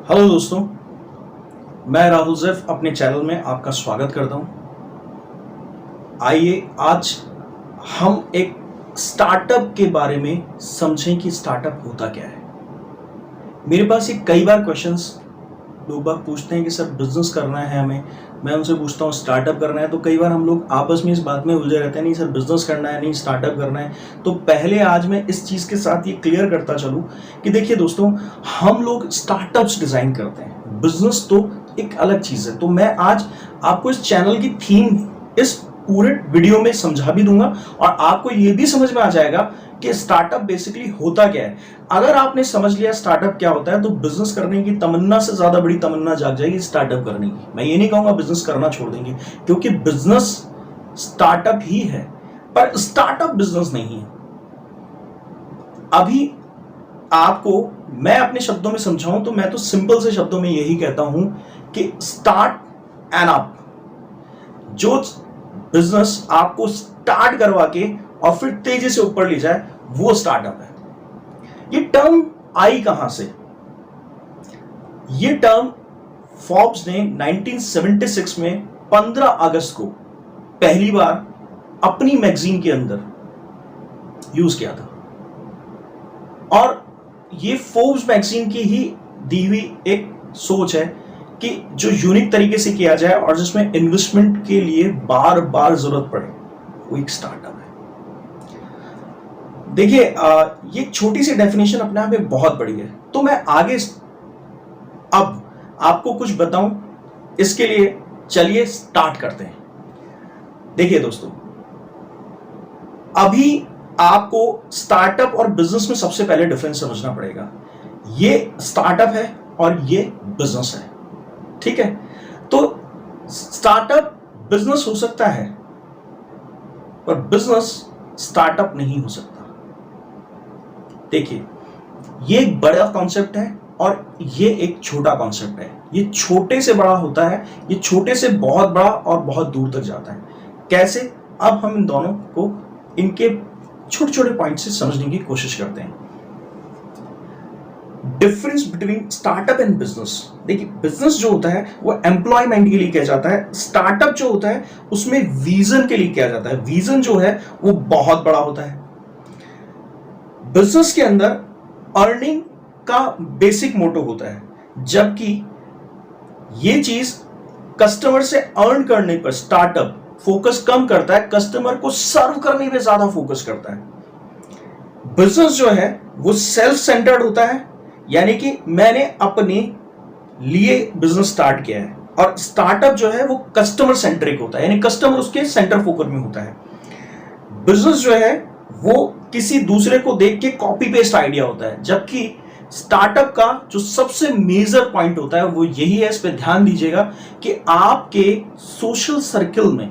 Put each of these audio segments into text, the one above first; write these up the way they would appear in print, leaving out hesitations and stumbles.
Hello दोस्तों, मैं राहुल जैफ अपने चैनल में आपका स्वागत करता हूं। आइए आज हम एक स्टार्टअप के बारे में समझें कि स्टार्टअप होता क्या है। मेरे पास ये कई बार क्वेश्चंस लोग बाग पूछते हैं कि सर बिजनेस करना है हमें। मैं उनसे पूछता हूँ स्टार्टअप करना है, तो कई बार हम लोग आपस में इस बात में उलझे रहते हैं, नहीं सर बिजनेस करना है, नहीं स्टार्टअप करना है। तो पहले आज मैं इस चीज़ के साथ ये क्लियर करता चलूँ कि देखिए दोस्तों, हम लोग स्टार्टअप्स डिज़ाइन करते हैं, बिजनेस तो एक अलग चीज़ है। तो मैं आज आपको इस चैनल की थीम इस पूरे वीडियो में समझा भी दूंगा और आपको ये भी समझ में आ जाएगा कि स्टार्टअप बेसिकली होता क्या है। अगर आपने समझ लिया स्टार्टअप क्या होता है तो बिजनेस करने की तमन्ना से ज्यादा बड़ी तमन्ना जाग जाएगी स्टार्टअप करने की। मैं ये नहीं कहूंगा बिजनेस करना छोड़ देंगे, क्योंकि बिजनेस स्टार्टअप ही है, पर स्टार्टअप बिजनेस नहीं है। अभी आपको मैं अपने शब्दों में समझाऊं तो मैं तो सिंपल से शब्दों में यही कहता हूं कि स्टार्ट एंड अप। जो बिजनेस आपको स्टार्ट करवा के और फिर तेजी से ऊपर ले जाए वो स्टार्टअप है। ये टर्म आई कहां से? ये टर्म फोर्ब्स ने 1976 में 15 अगस्त को पहली बार अपनी मैगजीन के अंदर यूज किया था और ये फोर्ब्स मैगजीन की ही दी हुई एक सोच है कि जो यूनिक तरीके से किया जाए और जिसमें इन्वेस्टमेंट के लिए बार बार जरूरत पड़े, वो एक स्टार्टअप है। देखिए ये छोटी सी डेफिनेशन अपने आप में बहुत बड़ी है, तो मैं आगे अब आपको कुछ बताऊं, इसके लिए चलिए स्टार्ट करते हैं। देखिए दोस्तों, अभी आपको स्टार्टअप और बिजनेस में सबसे पहले डिफरेंस समझना पड़ेगा। ये स्टार्टअप है और ये बिजनेस है, ठीक है? तो स्टार्टअप बिजनेस हो सकता है पर बिजनेस स्टार्टअप नहीं हो सकता। देखिए, ये एक बड़ा कॉन्सेप्ट है और ये एक छोटा कॉन्सेप्ट है। ये छोटे से बड़ा होता है, ये छोटे से बहुत बड़ा और बहुत दूर तक जाता है। कैसे? अब हम इन दोनों को इनके छोटे छोटे पॉइंट से समझने की कोशिश करते हैं। Difference between startup and business. देखिए, बिजनेस जो होता है वो एम्प्लॉयमेंट के लिए किया जाता है, स्टार्टअप जो होता है उसमें विजन के लिए किया जाता है। विजन जो है वो बहुत बड़ा होता है। बिजनेस के अंदर अर्निंग का बेसिक मोटो होता है, जबकि ये चीज कस्टमर से अर्न करने पर स्टार्टअप फोकस कम करता है, कस्टमर को सर्व करने पे ज्यादा फोकस करता है। बिजनेस जो है वो सेल्फ सेंटर्ड होता है, यानी कि मैंने अपने लिए बिजनेस स्टार्ट किया है, और स्टार्टअप जो है वो कस्टमर सेंट्रिक होता है, यानी कस्टमर उसके सेंटर फोकस में होता है। बिजनेस जो है वो किसी दूसरे को देख के कॉपी पेस्ट आइडिया होता है, जबकि स्टार्टअप का जो सबसे मेजर पॉइंट होता है वो यही है, इस पे ध्यान दीजिएगा, कि आपके सोशल सर्कल में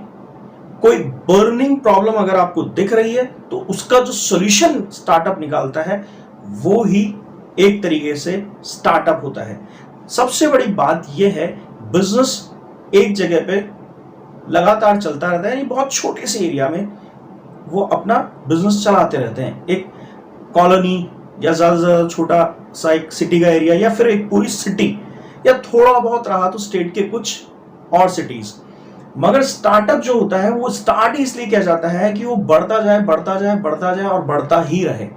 कोई बर्निंग प्रॉब्लम अगर आपको दिख रही है तो उसका जो सॉल्यूशन स्टार्टअप निकालता है वो ही एक तरीके से स्टार्टअप होता है। सबसे बड़ी बात यह है, बिजनेस एक जगह पे लगातार चलता रहता है, यानी बहुत छोटे से एरिया में वो अपना बिजनेस चलाते रहते हैं। एक कॉलोनी या ज्यादा से ज्यादा छोटा सा एक सिटी का एरिया, या फिर एक पूरी सिटी, या थोड़ा बहुत रहा तो स्टेट के कुछ और सिटीज। मगर स्टार्टअप जो होता है वो स्टार्ट ही इसलिए किया जाता है कि वो बढ़ता जाए बढ़ता जाए बढ़ता जाए और बढ़ता ही रहे,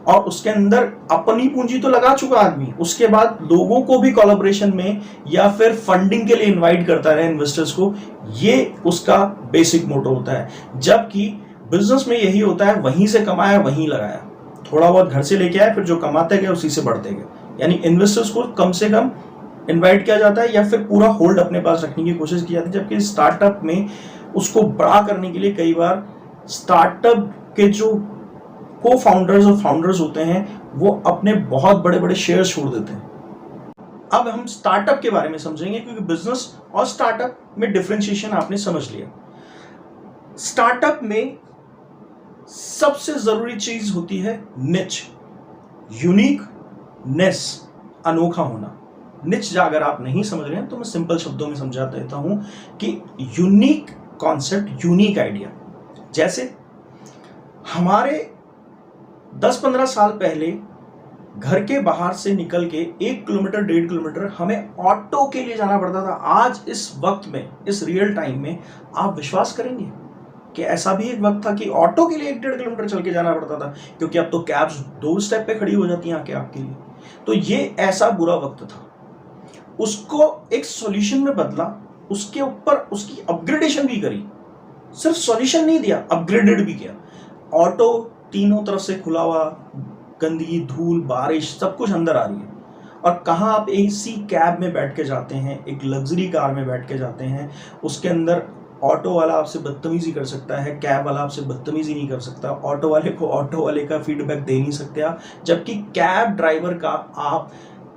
और उसके अंदर अपनी पूंजी तो लगा चुका आदमी, उसके बाद लोगों को भी कोलैबोरेशन में या फिर फंडिंग के लिए इनवाइट करता रहे, इन्वेस्टर्स को। ये उसका बेसिक मोटो होता है। जबकि बिजनेस में यही होता है, वहीं से कमाया वहीं लगाया, थोड़ा बहुत घर से लेके आया, फिर जो कमाते गए उसी से बढ़ते गए, यानी इन्वेस्टर्स को कम से कम इनवाइट किया जाता है या फिर पूरा होल्ड अपने पास रखने की कोशिश की जाती है। जबकि स्टार्टअप में उसको बड़ा करने के लिए कई बार स्टार्टअप के जो को फाउंडर्स और फाउंडर्स होते हैं वो अपने बहुत बड़े बड़े शेयर छोड़ देते हैं। अब हम स्टार्टअप के बारे में समझेंगे, क्योंकि बिजनेस और स्टार्टअप में डिफरेंशिएशन आपने समझ लिया। स्टार्टअप में सबसे जरूरी चीज होती है निच, यूनिकनेस, अनोखा होना। निच अगर आप नहीं समझ रहे हैं तो मैं सिंपल शब्दों में समझा देता हूं कि यूनिक कॉन्सेप्ट, यूनिक आइडिया। जैसे हमारे 10-15 साल पहले घर के बाहर से निकल के 1 किलोमीटर 1.5 किलोमीटर हमें ऑटो के लिए जाना पड़ता था। आज इस वक्त में, इस रियल टाइम में, आप विश्वास करेंगे कि ऐसा भी एक वक्त था कि ऑटो के लिए 1-1.5 किलोमीटर चल के जाना पड़ता था, क्योंकि अब तो कैब्स 2 स्टेप पे खड़ी हो जाती हैं आके आपके लिए। तो ये ऐसा बुरा वक्त था, उसको एक सॉल्यूशन में बदला, उसके ऊपर उसकी अपग्रेडेशन भी करी, सिर्फ सॉल्यूशन नहीं दिया, अपग्रेडेड भी किया। ऑटो तीनों तरफ से खुला हुआ, गंदगी, धूल, बारिश, सब कुछ अंदर आ रही है, और कहाँ आप एसी कैब में बैठ के जाते हैं, एक लग्जरी कार में बैठ के जाते हैं, उसके अंदर ऑटो वाला आपसे बदतमीजी कर सकता है, कैब वाला आपसे बदतमीजी नहीं कर सकता, ऑटो वाले को ऑटो वाले का फीडबैक दे नहीं सकते आप, जबकि कैब ड्राइवर का आप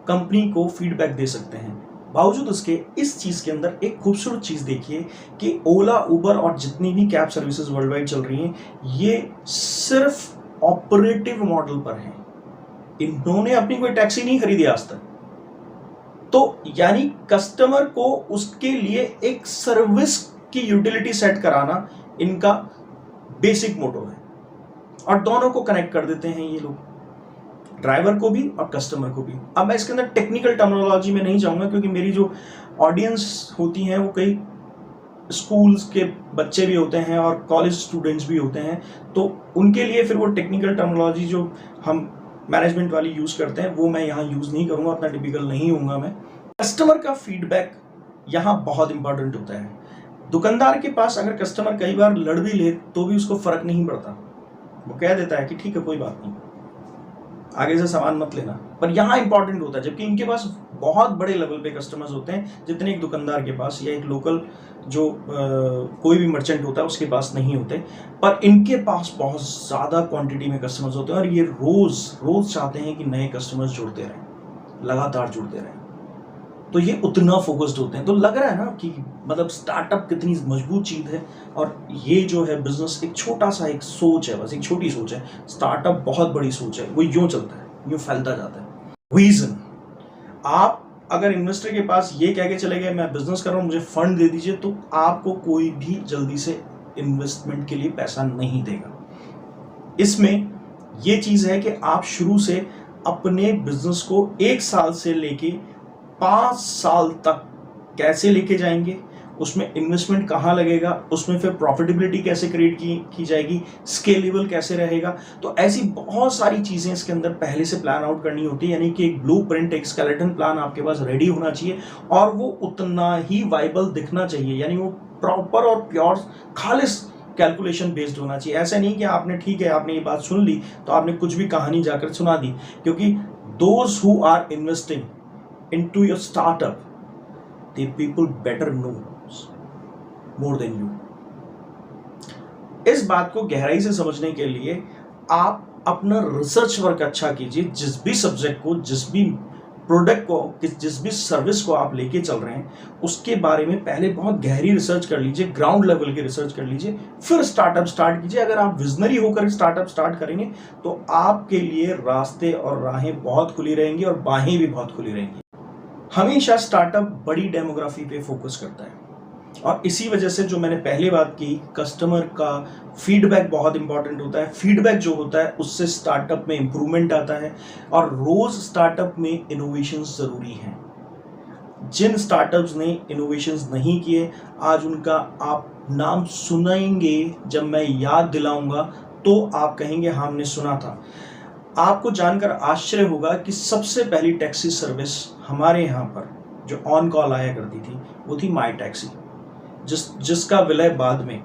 कंपनी को फीडबैक दे सकते हैं। बावजूद उसके इस चीज़ के अंदर एक खूबसूरत चीज़ देखिए कि ओला, उबर और जितनी भी कैब सर्विसेज वर्ल्ड वाइड चल रही हैं, ये सिर्फ ऑपरेटिव मॉडल पर हैं। इन्होंने अपनी कोई टैक्सी नहीं खरीदी आज तक। तो यानी कस्टमर को उसके लिए एक सर्विस की यूटिलिटी सेट कराना इनका बेसिक मोटो है, और दोनों को कनेक्ट कर देते हैं ये लोग, ड्राइवर को भी और कस्टमर को भी। अब मैं इसके अंदर टेक्निकल टर्मिनोलॉजी में नहीं जाऊंगा, क्योंकि मेरी जो ऑडियंस होती हैं वो कई स्कूल्स के बच्चे भी होते हैं और कॉलेज स्टूडेंट्स भी होते हैं, तो उनके लिए फिर वो टेक्निकल टर्मिनोलॉजी जो हम मैनेजमेंट वाली यूज़ करते हैं वो मैं यहाँ यूज़ नहीं करूँगा, उतना टिपिकल नहीं होऊंगा मैं। कस्टमर का फीडबैक यहाँ बहुत इंपॉर्टेंट होता है। दुकानदार के पास अगर कस्टमर कई बार लड़ भी ले तो भी उसको फ़र्क नहीं पड़ता, वो कह देता है कि ठीक है कोई बात नहीं, आगे से सामान मत लेना, पर यहाँ इंपॉर्टेंट होता है। जबकि इनके पास बहुत बड़े लेवल पे कस्टमर्स होते हैं, जितने एक दुकानदार के पास या एक लोकल जो कोई भी मर्चेंट होता है उसके पास नहीं होते, पर इनके पास बहुत ज़्यादा क्वांटिटी में कस्टमर्स होते हैं, और ये रोज़ चाहते हैं कि नए कस्टमर्स जुड़ते रहें, लगातार जुड़ते रहें। तो ये उतना फोकस्ड होते हैं। तो लग रहा है ना कि मतलब स्टार्टअप कितनी मजबूत चीज़ है, और ये जो है बिजनेस एक छोटा सा एक सोच है, बस एक छोटी सोच है। स्टार्टअप बहुत बड़ी सोच है, वो यूँ चलता है, यूँ फैलता जाता है। विजन, आप अगर इन्वेस्टर के पास ये कह के चले गए मैं बिजनेस कर रहा हूँ, मुझे फंड दे दीजिए, तो आपको कोई भी जल्दी से इन्वेस्टमेंट के लिए पैसा नहीं देगा। इसमें ये चीज़ है कि आप शुरू से अपने बिजनेस को 1 साल से लेके 5 साल तक कैसे लेके जाएंगे, उसमें इन्वेस्टमेंट कहाँ लगेगा, उसमें फिर प्रॉफिटेबिलिटी कैसे क्रिएट की जाएगी, स्केलेबल कैसे रहेगा। तो ऐसी बहुत सारी चीज़ें इसके अंदर पहले से प्लान आउट करनी होती है, यानी कि एक ब्लूप्रिंट, एक स्केलेटन प्लान आपके पास रेडी होना चाहिए, और वो उतना ही वाइबल दिखना चाहिए, यानी वो प्रॉपर और प्योर खालिस कैलकुलेशन बेस्ड होना चाहिए। ऐसा नहीं कि आपने ठीक है आपने ये बात सुन ली तो आपने कुछ भी कहानी जाकर सुना दी, क्योंकि those who are investing into your startup, the people better knows more than you. इस बात को गहराई से समझने के लिए आप अपना रिसर्च वर्क अच्छा कीजिए। जिस भी सब्जेक्ट को, जिस भी प्रोडक्ट को, जिस भी सर्विस को आप लेके चल रहे हैं, उसके बारे में पहले बहुत गहरी रिसर्च कर लीजिए, ग्राउंड लेवल की रिसर्च कर लीजिए, फिर स्टार्टअप स्टार्ट कीजिए। अगर आप विजनरी होकर स्टार्टअप स्टार्ट करेंगे तो आपके लिए रास्ते और राहें बहुत खुली रहेंगी और बाहें भी बहुत खुली रहेंगी। हमेशा स्टार्टअप बड़ी डेमोग्राफी पे फोकस करता है, और इसी वजह से जो मैंने पहले बात की, कस्टमर का फीडबैक बहुत इंपॉर्टेंट होता है। फीडबैक जो होता है उससे स्टार्टअप में इंप्रूवमेंट आता है, और रोज स्टार्टअप में इनोवेशंस ज़रूरी हैं। जिन स्टार्टअप्स ने इनोवेशंस नहीं किए, आज उनका आप नाम सुनाएंगे, जब मैं याद दिलाऊंगा तो आप कहेंगे हाँ हमने सुना था। आपको जानकर आश्चर्य होगा कि सबसे पहली टैक्सी सर्विस हमारे यहाँ पर जो ऑन कॉल आया करती थी वो थी माई टैक्सी, जिसका विलय बाद में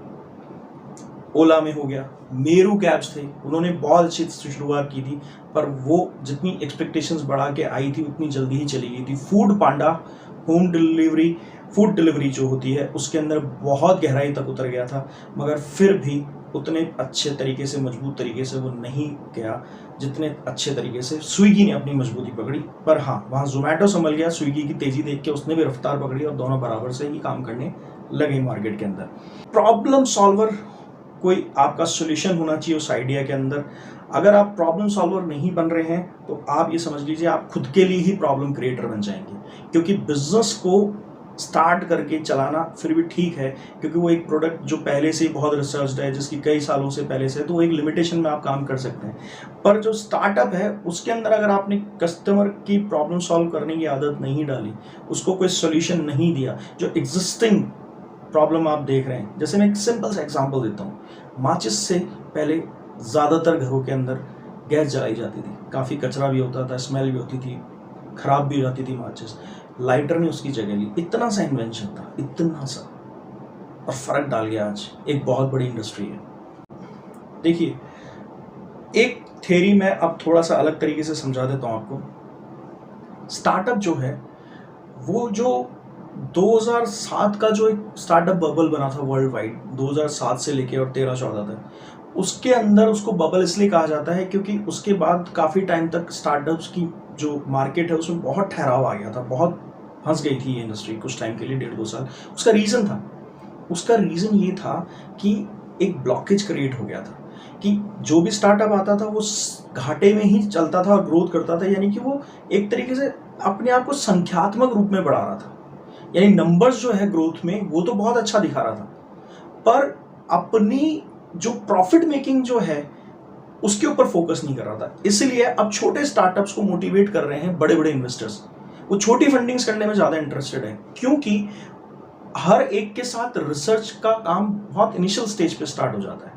ओला में हो गया। मेरू कैब्स थे, उन्होंने बहुत अच्छी शुरुआत की थी, पर वो जितनी एक्सपेक्टेशंस बढ़ा के आई थी उतनी जल्दी ही चली गई थी। फूड पांडा फूड डिलीवरी जो होती है उसके अंदर बहुत गहराई तक उतर गया था, मगर फिर भी उतने अच्छे तरीके से, मजबूत तरीके से वो नहीं गया जितने अच्छे तरीके से स्विगी ने अपनी मजबूती पकड़ी। पर हाँ, वहाँ जोमेटो संभल गया, स्विगी की तेज़ी देख के उसने भी रफ्तार पकड़ी, और दोनों बराबर से ही काम करने लगे मार्केट के अंदर। प्रॉब्लम सॉल्वर कोई आपका सोल्यूशन होना चाहिए उस आइडिया के अंदर। अगर आप प्रॉब्लम सॉल्वर नहीं बन रहे हैं तो आप ये समझ लीजिए आप खुद के लिए ही प्रॉब्लम क्रिएटर बन जाएंगे, क्योंकि बिजनेस को स्टार्ट करके चलाना फिर भी ठीक है, क्योंकि वो एक प्रोडक्ट जो पहले से ही बहुत रिसर्च्ड है, जिसकी कई सालों से पहले से, तो वो एक लिमिटेशन में आप काम कर सकते हैं। पर जो स्टार्टअप है उसके अंदर अगर आपने कस्टमर की प्रॉब्लम सॉल्व करने की आदत नहीं डाली, उसको कोई सोल्यूशन नहीं दिया, जो एग्जिस्टिंग प्रॉब्लम आप देख रहे हैं, जैसे मैं एक सिंपल सा एग्जांपल देता हूँ। माचिस से पहले ज़्यादातर घरों के अंदर गैस जलाई जाती थी, काफ़ी कचरा भी होता था, स्मेल भी होती थी, खराब भी हो जाती थी माचिस। लाइटर ने उसकी जगह ली, इतना सा इन्वेंशन था, इतना सा, और फर्क डाल गया। आज एक बहुत बड़ी इंडस्ट्री है। देखिए, एक थ्योरी मैं अब थोड़ा सा अलग तरीके से समझा देता हूं आपको। स्टार्टअप जो है वो जो 2007 का जो एक स्टार्टअप बबल बना था वर्ल्ड वाइड, 2007 से लेके और 13-14 तक, उसके अंदर उसको बबल इसलिए कहा जाता है क्योंकि उसके बाद काफ़ी टाइम तक स्टार्टअप्स की जो मार्केट है उसमें बहुत ठहराव आ गया था, बहुत फंस गई थी ये इंडस्ट्री कुछ टाइम के लिए, 1.5-2 साल। उसका रीज़न ये था कि एक ब्लॉकेज क्रिएट हो गया था कि जो भी स्टार्टअप आता था वो घाटे में ही चलता था और ग्रोथ करता था, यानी कि वो एक तरीके से अपने आप को संख्यात्मक रूप में बढ़ा रहा था, यानी नंबर्स जो है ग्रोथ में वो तो बहुत अच्छा दिखा रहा था, पर अपनी जो प्रॉफिट मेकिंग जो है उसके ऊपर फोकस नहीं कर रहा था। इसलिए अब छोटे स्टार्टअप्स को मोटिवेट कर रहे हैं बड़े बड़े इन्वेस्टर्स, वो छोटी फंडिंग्स करने में ज़्यादा इंटरेस्टेड है, क्योंकि हर एक के साथ रिसर्च का काम बहुत इनिशियल स्टेज पे स्टार्ट हो जाता है,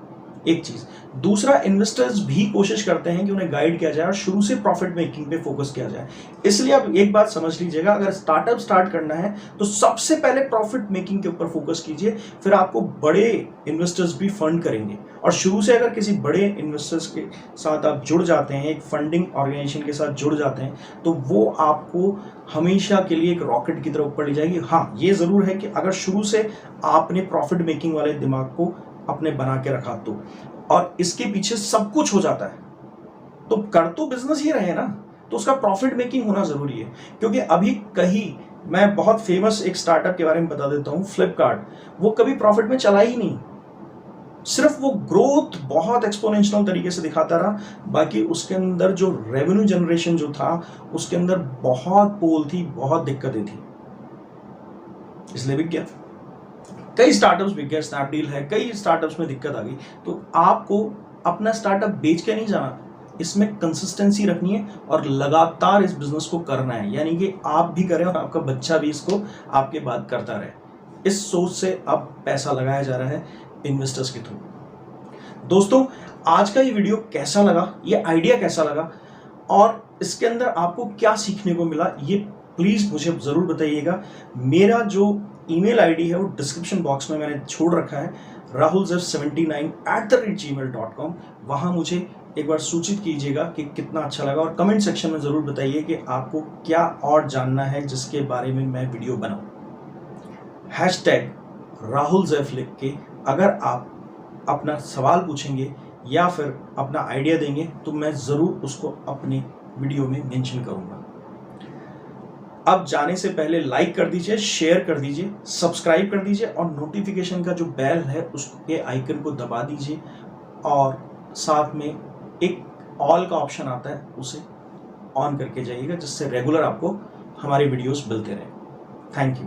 एक चीज़। दूसरा, इन्वेस्टर्स भी कोशिश करते हैं कि उन्हें गाइड किया जाए और शुरू से प्रॉफिट मेकिंग पे फोकस किया जाए। इसलिए अब एक बात समझ लीजिएगा, अगर स्टार्टअप स्टार्ट करना है तो सबसे पहले प्रॉफिट मेकिंग के ऊपर फोकस कीजिए, फिर आपको बड़े इन्वेस्टर्स भी फंड करेंगे। और शुरू से अगर किसी बड़े इन्वेस्टर्स के साथ आप जुड़ जाते हैं, एक फंडिंग ऑर्गेनाइजेशन के साथ जुड़ जाते हैं, तो वो आपको हमेशा के लिए एक रॉकेट की तरह ऊपर ले जाएगी। हाँ, ये ज़रूर है कि अगर शुरू से आपने प्रॉफिट मेकिंग वाले दिमाग को अपने बना के रखा तो, और इसके पीछे सब कुछ हो जाता है, तो कर तो बिजनेस ही रहे ना, तो उसका प्रॉफिट मेकिंग होना जरूरी है। क्योंकि अभी कहीं मैं बहुत फेमस एक स्टार्टअप के बारे में बता देता हूं, फ्लिपकार्ट, वो कभी प्रॉफिट में चला ही नहीं, सिर्फ वो ग्रोथ बहुत एक्सपोनेंशियल तरीके से दिखाता रहा, बाकी उसके अंदर जो रेवेन्यू जनरेशन जो था उसके अंदर बहुत पोल थी, बहुत दिक्कतें थी, इसलिए बिक गया। कई स्टार्टअप्स बिक गए, स्नैपडील है, कई स्टार्टअप्स में दिक्कत आ गई। तो आपको अपना स्टार्टअप बेच के नहीं जाना, इसमें कंसिस्टेंसी रखनी है और लगातार इस बिजनेस को करना है, यानी कि आप भी करें और आपका बच्चा भी इसको आपके बाद करता रहे। इस सोच से अब पैसा लगाया जा रहा है इन्वेस्टर्स के थ्रू। दोस्तों, आज का ये वीडियो कैसा लगा, ये आइडिया कैसा लगा, और इसके अंदर आपको क्या सीखने को मिला, ये प्लीज मुझे जरूर बताइएगा। मेरा जो ईमेल आईडी है वो डिस्क्रिप्शन बॉक्स में मैंने छोड़ रखा है, rahulzef79@gmail.com। वहाँ मुझे एक बार सूचित कीजिएगा कि कितना अच्छा लगा, और कमेंट सेक्शन में ज़रूर बताइए कि आपको क्या और जानना है जिसके बारे में मैं वीडियो बनाऊँ। #rahulzef लिख के अगर आप अपना सवाल पूछेंगे या फिर अपना आइडिया देंगे तो मैं ज़रूर उसको अपने वीडियो में मेंशन करूँगा। अब जाने से पहले लाइक कर दीजिए, शेयर कर दीजिए, सब्सक्राइब कर दीजिए, और नोटिफिकेशन का जो बेल है उसके आइकन को दबा दीजिए, और साथ में एक ऑल का ऑप्शन आता है उसे ऑन करके जाइएगा, जिससे रेगुलर आपको हमारे वीडियोस मिलते रहे। Thank you.